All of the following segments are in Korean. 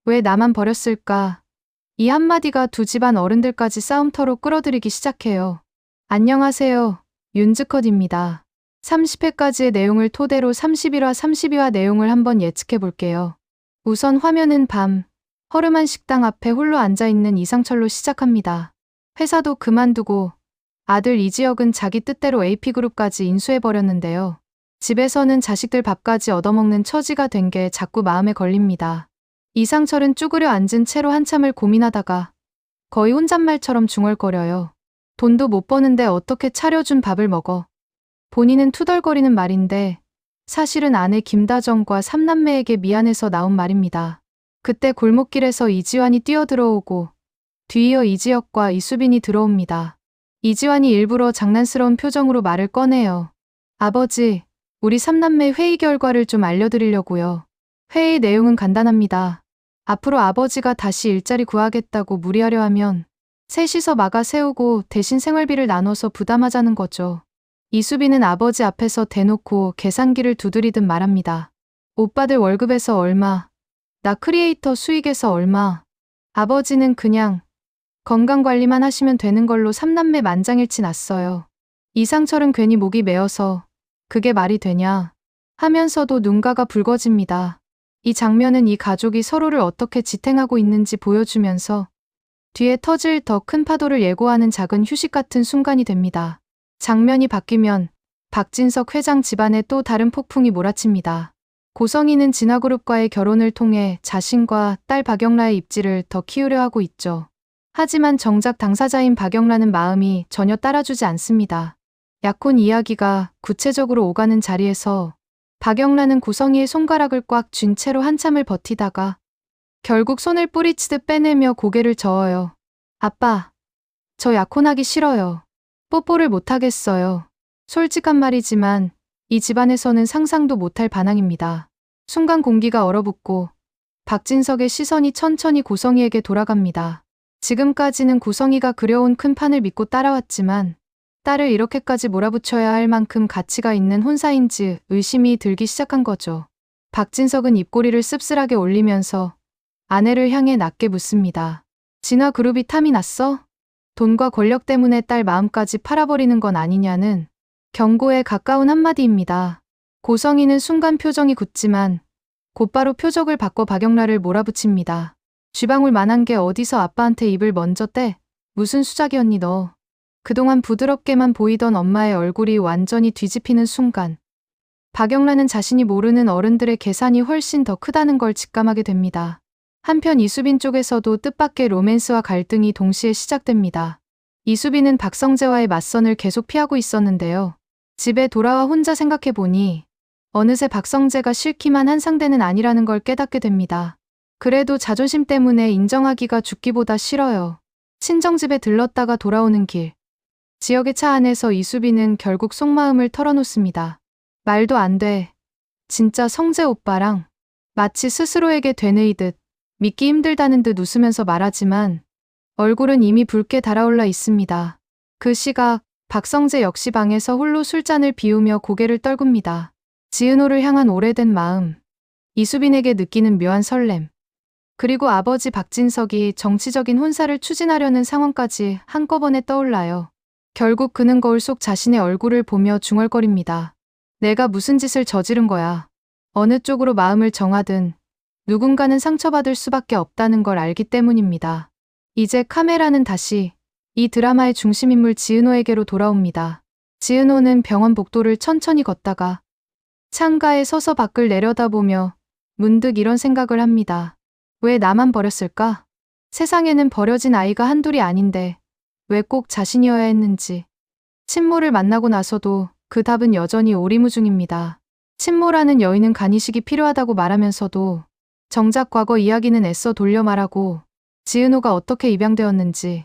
왜 나만 버렸을까? 이 한마디가 두 집안 어른들까지 싸움터로 끌어들이기 시작해요. 안녕하세요. 윤즈컷입니다. 30회까지의 내용을 토대로 31화, 32화 내용을 한번 예측해 볼게요. 우선 화면은 밤, 허름한 식당 앞에 홀로 앉아있는 이상철로 시작합니다. 회사도 그만두고 아들 이지혁은 자기 뜻대로 AP그룹까지 인수해버렸는데요. 집에서는 자식들 밥까지 얻어먹는 처지가 된 게 자꾸 마음에 걸립니다. 이상철은 쭈그려 앉은 채로 한참을 고민하다가 거의 혼잣말처럼 중얼거려요. 돈도 못 버는데 어떻게 차려준 밥을 먹어. 본인은 투덜거리는 말인데 사실은 아내 김다정과 삼남매에게 미안해서 나온 말입니다. 그때 골목길에서 이지환이 뛰어들어오고 뒤이어 이지혁과 이수빈이 들어옵니다. 이지환이 일부러 장난스러운 표정으로 말을 꺼내요. 아버지, 우리 삼남매 회의 결과를 좀 알려드리려고요. 회의 내용은 간단합니다. 앞으로 아버지가 다시 일자리 구하겠다고 무리하려 하면 셋이서 막아 세우고 대신 생활비를 나눠서 부담하자는 거죠. 이수빈은 아버지 앞에서 대놓고 계산기를 두드리듯 말합니다. 오빠들 월급에서 얼마, 나 크리에이터 수익에서 얼마. 아버지는 그냥 건강관리만 하시면 되는 걸로 삼남매 만장일치 났어요. 이상철은 괜히 목이 메어서 그게 말이 되냐 하면서도 눈가가 붉어집니다. 이 장면은 이 가족이 서로를 어떻게 지탱하고 있는지 보여주면서 뒤에 터질 더 큰 파도를 예고하는 작은 휴식 같은 순간이 됩니다. 장면이 바뀌면 박진석 회장 집안에 또 다른 폭풍이 몰아칩니다. 고성희는 진화그룹과의 결혼을 통해 자신과 딸 박영라의 입지를 더 키우려 하고 있죠. 하지만 정작 당사자인 박영라는 마음이 전혀 따라주지 않습니다. 약혼 이야기가 구체적으로 오가는 자리에서 박영라는 고성희의 손가락을 꽉 쥔 채로 한참을 버티다가 결국 손을 뿌리치듯 빼내며 고개를 저어요. 아빠, 저 약혼하기 싫어요. 뽀뽀를 못하겠어요. 솔직한 말이지만 이 집안에서는 상상도 못할 반항입니다. 순간 공기가 얼어붙고 박진석의 시선이 천천히 고성희에게 돌아갑니다. 지금까지는 고성희가 그려온 큰 판을 믿고 따라왔지만 딸을 이렇게까지 몰아붙여야 할 만큼 가치가 있는 혼사인지 의심이 들기 시작한 거죠. 박진석은 입꼬리를 씁쓸하게 올리면서 아내를 향해 낮게 묻습니다. 진화그룹이 탐이 났어? 돈과 권력 때문에 딸 마음까지 팔아버리는 건 아니냐는 경고에 가까운 한마디입니다. 고성희는 순간 표정이 굳지만 곧바로 표적을 바꿔 박영라를 몰아붙입니다. 쥐방울 만한 게 어디서 아빠한테 입을 먼저 떼? 무슨 수작이었니 너? 그동안 부드럽게만 보이던 엄마의 얼굴이 완전히 뒤집히는 순간 박영라는 자신이 모르는 어른들의 계산이 훨씬 더 크다는 걸 직감하게 됩니다. 한편 이수빈 쪽에서도 뜻밖의 로맨스와 갈등이 동시에 시작됩니다. 이수빈은 박성재와의 맞선을 계속 피하고 있었는데요. 집에 돌아와 혼자 생각해보니 어느새 박성재가 싫기만 한 상대는 아니라는 걸 깨닫게 됩니다. 그래도 자존심 때문에 인정하기가 죽기보다 싫어요. 친정집에 들렀다가 돌아오는 길. 지역의 차 안에서 이수빈은 결국 속마음을 털어놓습니다. 말도 안 돼. 진짜 성재 오빠랑 마치 스스로에게 되뇌이듯 믿기 힘들다는 듯 웃으면서 말하지만 얼굴은 이미 붉게 달아올라 있습니다. 그 시각 박성재 역시 방에서 홀로 술잔을 비우며 고개를 떨굽니다. 지은호를 향한 오래된 마음, 이수빈에게 느끼는 묘한 설렘, 그리고 아버지 박진석이 정치적인 혼사를 추진하려는 상황까지 한꺼번에 떠올라요. 결국 그는 거울 속 자신의 얼굴을 보며 중얼거립니다. 내가 무슨 짓을 저지른 거야. 어느 쪽으로 마음을 정하든 누군가는 상처받을 수밖에 없다는 걸 알기 때문입니다. 이제 카메라는 다시 이 드라마의 중심인물 지은호에게로 돌아옵니다. 지은호는 병원 복도를 천천히 걷다가 창가에 서서 밖을 내려다보며 문득 이런 생각을 합니다. 왜 나만 버렸을까? 세상에는 버려진 아이가 한둘이 아닌데 왜 꼭 자신이어야 했는지. 친모를 만나고 나서도 그 답은 여전히 오리무중입니다. 친모라는 여인은 간이식이 필요하다고 말하면서도 정작 과거 이야기는 애써 돌려 말하고 지은호가 어떻게 입양되었는지,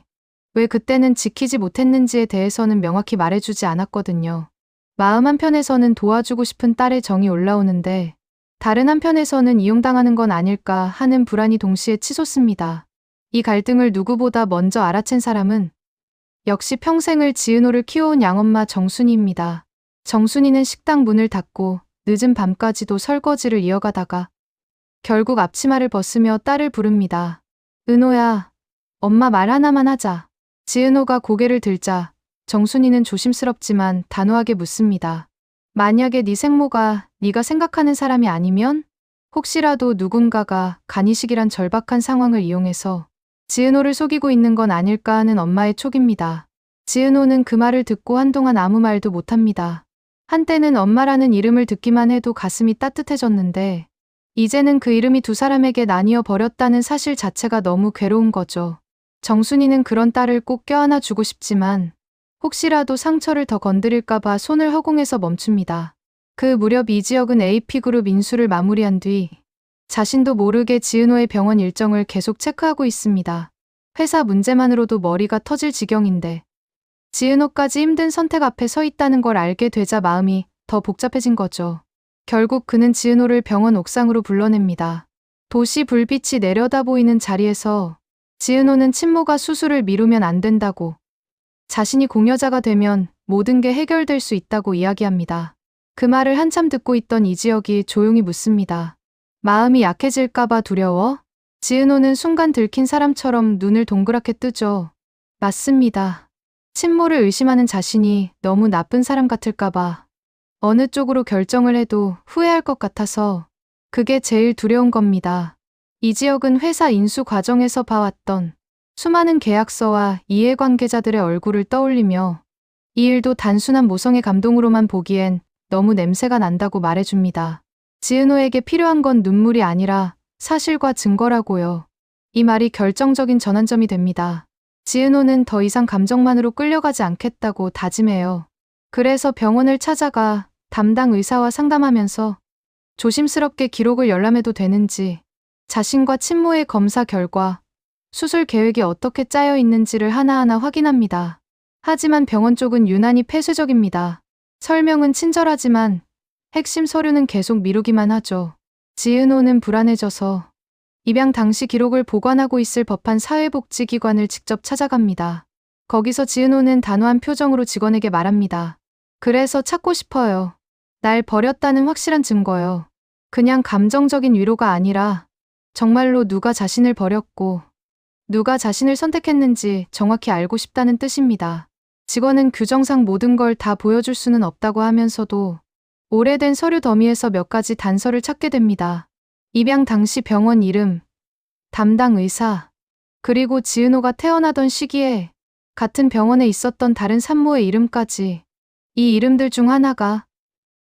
왜 그때는 지키지 못했는지에 대해서는 명확히 말해주지 않았거든요. 마음 한편에서는 도와주고 싶은 딸의 정이 올라오는데 다른 한편에서는 이용당하는 건 아닐까 하는 불안이 동시에 치솟습니다. 이 갈등을 누구보다 먼저 알아챈 사람은 역시 평생을 지은호를 키워온 양엄마 정순이입니다. 정순이는 식당 문을 닫고 늦은 밤까지도 설거지를 이어가다가 결국 앞치마를 벗으며 딸을 부릅니다. 은호야, 엄마 말 하나만 하자. 지은호가 고개를 들자 정순이는 조심스럽지만 단호하게 묻습니다. 만약에 네 생모가 네가 생각하는 사람이 아니면? 혹시라도 누군가가 간이식이란 절박한 상황을 이용해서 지은호를 속이고 있는 건 아닐까 하는 엄마의 촉입니다. 지은호는 그 말을 듣고 한동안 아무 말도 못합니다. 한때는 엄마라는 이름을 듣기만 해도 가슴이 따뜻해졌는데 이제는 그 이름이 두 사람에게 나뉘어 버렸다는 사실 자체가 너무 괴로운 거죠. 정순이는 그런 딸을 꼭 껴안아 주고 싶지만 혹시라도 상처를 더 건드릴까봐 손을 허공에서 멈춥니다. 그 무렵 이지혁은 AP그룹 인수를 마무리한 뒤 자신도 모르게 지은호의 병원 일정을 계속 체크하고 있습니다. 회사 문제만으로도 머리가 터질 지경인데 지은호까지 힘든 선택 앞에 서 있다는 걸 알게 되자 마음이 더 복잡해진 거죠. 결국 그는 지은호를 병원 옥상으로 불러냅니다. 도시 불빛이 내려다 보이는 자리에서 지은호는 친모가 수술을 미루면 안 된다고, 자신이 공여자가 되면 모든 게 해결될 수 있다고 이야기합니다. 그 말을 한참 듣고 있던 이지혁이 조용히 묻습니다. 마음이 약해질까봐 두려워? 지은호는 순간 들킨 사람처럼 눈을 동그랗게 뜨죠. 맞습니다. 친모를 의심하는 자신이 너무 나쁜 사람 같을까봐. 어느 쪽으로 결정을 해도 후회할 것 같아서 그게 제일 두려운 겁니다. 이지혁은 회사 인수 과정에서 봐왔던 수많은 계약서와 이해관계자들의 얼굴을 떠올리며 이 일도 단순한 모성의 감동으로만 보기엔 너무 냄새가 난다고 말해줍니다. 지은호에게 필요한 건 눈물이 아니라 사실과 증거라고요. 이 말이 결정적인 전환점이 됩니다. 지은호는 더 이상 감정만으로 끌려가지 않겠다고 다짐해요. 그래서 병원을 찾아가 담당 의사와 상담하면서 조심스럽게 기록을 열람해도 되는지, 자신과 친모의 검사 결과, 수술 계획이 어떻게 짜여 있는지를 하나하나 확인합니다. 하지만 병원 쪽은 유난히 폐쇄적입니다. 설명은 친절하지만 핵심 서류는 계속 미루기만 하죠. 지은호는 불안해져서 입양 당시 기록을 보관하고 있을 법한 사회복지기관을 직접 찾아갑니다. 거기서 지은호는 단호한 표정으로 직원에게 말합니다. 그래서 찾고 싶어요. 날 버렸다는 확실한 증거요. 그냥 감정적인 위로가 아니라 정말로 누가 자신을 버렸고 누가 자신을 선택했는지 정확히 알고 싶다는 뜻입니다. 직원은 규정상 모든 걸 다 보여줄 수는 없다고 하면서도 오래된 서류 더미에서 몇 가지 단서를 찾게 됩니다. 입양 당시 병원 이름, 담당 의사, 그리고 지은호가 태어나던 시기에 같은 병원에 있었던 다른 산모의 이름까지. 이 이름들 중 하나가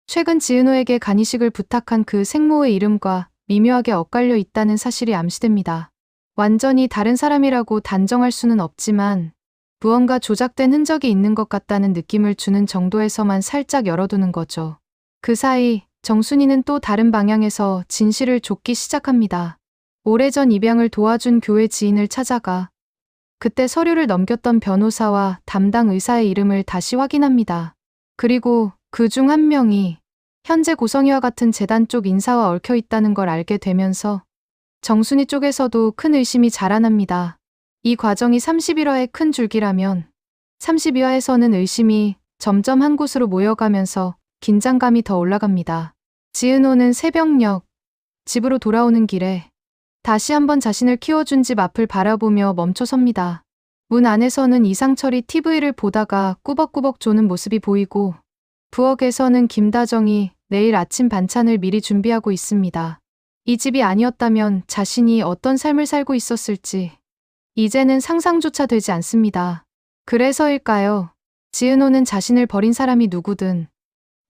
최근 지은호에게 간이식을 부탁한 그 생모의 이름과 미묘하게 엇갈려 있다는 사실이 암시됩니다. 완전히 다른 사람이라고 단정할 수는 없지만 무언가 조작된 흔적이 있는 것 같다는 느낌을 주는 정도에서만 살짝 열어두는 거죠. 그 사이 정순이는 또 다른 방향에서 진실을 좇기 시작합니다. 오래전 입양을 도와준 교회 지인을 찾아가 그때 서류를 넘겼던 변호사와 담당 의사의 이름을 다시 확인합니다. 그리고 그 중 한 명이 현재 고성이와 같은 재단 쪽 인사와 얽혀 있다는 걸 알게 되면서 정순이 쪽에서도 큰 의심이 자라납니다. 이 과정이 31화의 큰 줄기라면 32화에서는 의심이 점점 한 곳으로 모여가면서 긴장감이 더 올라갑니다. 지은호는 새벽녘 집으로 돌아오는 길에 다시 한번 자신을 키워준 집 앞을 바라보며 멈춰섭니다. 문 안에서는 이상철이 TV를 보다가 꾸벅꾸벅 조는 모습이 보이고 부엌에서는 김다정이 내일 아침 반찬을 미리 준비하고 있습니다. 이 집이 아니었다면 자신이 어떤 삶을 살고 있었을지 이제는 상상조차 되지 않습니다. 그래서일까요? 지은호는 자신을 버린 사람이 누구든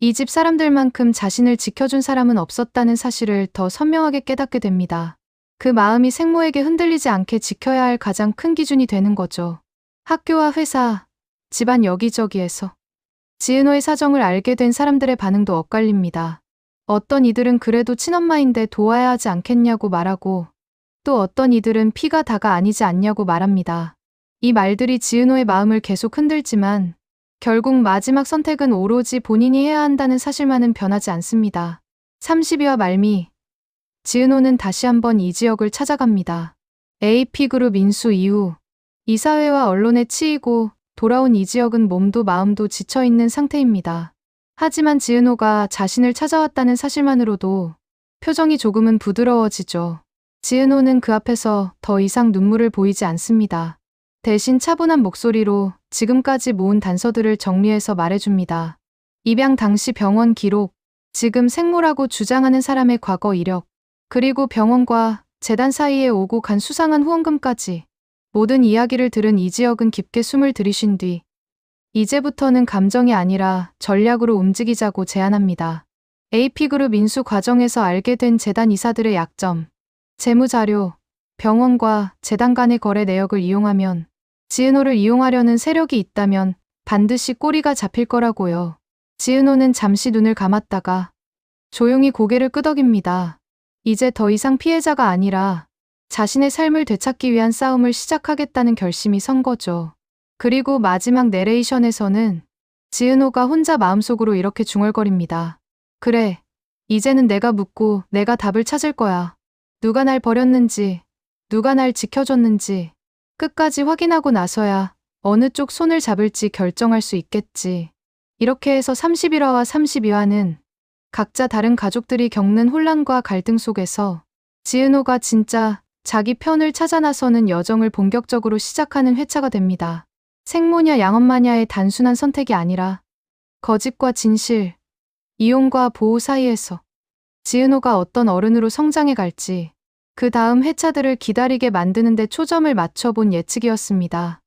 이 집 사람들만큼 자신을 지켜준 사람은 없었다는 사실을 더 선명하게 깨닫게 됩니다. 그 마음이 생모에게 흔들리지 않게 지켜야 할 가장 큰 기준이 되는 거죠. 학교와 회사, 집안 여기저기에서 지은호의 사정을 알게 된 사람들의 반응도 엇갈립니다. 어떤 이들은 그래도 친엄마인데 도와야 하지 않겠냐고 말하고 또 어떤 이들은 피가 다가 아니지 않냐고 말합니다. 이 말들이 지은호의 마음을 계속 흔들지만 결국 마지막 선택은 오로지 본인이 해야 한다는 사실만은 변하지 않습니다. 32화 말미, 지은호는 다시 한번 이지혁을 찾아갑니다. AP그룹 인수 이후 이사회와 언론에 치이고 돌아온 이지혁은 몸도 마음도 지쳐있는 상태입니다. 하지만 지은호가 자신을 찾아왔다는 사실만으로도 표정이 조금은 부드러워지죠. 지은호는 그 앞에서 더 이상 눈물을 보이지 않습니다. 대신 차분한 목소리로 지금까지 모은 단서들을 정리해서 말해줍니다. 입양 당시 병원 기록, 지금 생모라고 주장하는 사람의 과거 이력, 그리고 병원과 재단 사이에 오고 간 수상한 후원금까지 모든 이야기를 들은 이지혁은 깊게 숨을 들이쉰 뒤 이제부터는 감정이 아니라 전략으로 움직이자고 제안합니다. AP그룹 인수 과정에서 알게 된 재단 이사들의 약점, 재무자료, 병원과 재단 간의 거래 내역을 이용하면 지은호를 이용하려는 세력이 있다면 반드시 꼬리가 잡힐 거라고요. 지은호는 잠시 눈을 감았다가 조용히 고개를 끄덕입니다. 이제 더 이상 피해자가 아니라 자신의 삶을 되찾기 위한 싸움을 시작하겠다는 결심이 선 거죠. 그리고 마지막 내레이션에서는 지은호가 혼자 마음속으로 이렇게 중얼거립니다. 그래, 이제는 내가 묻고 내가 답을 찾을 거야. 누가 날 버렸는지, 누가 날 지켜줬는지 끝까지 확인하고 나서야 어느 쪽 손을 잡을지 결정할 수 있겠지. 이렇게 해서 31화와 32화는 각자 다른 가족들이 겪는 혼란과 갈등 속에서 지은호가 진짜 자기 편을 찾아 나서는 여정을 본격적으로 시작하는 회차가 됩니다. 생모냐 양엄마냐의 단순한 선택이 아니라 거짓과 진실, 이용과 보호 사이에서 지은호가 어떤 어른으로 성장해 갈지 그 다음 회차들을 기다리게 만드는 데 초점을 맞춰본 예측이었습니다.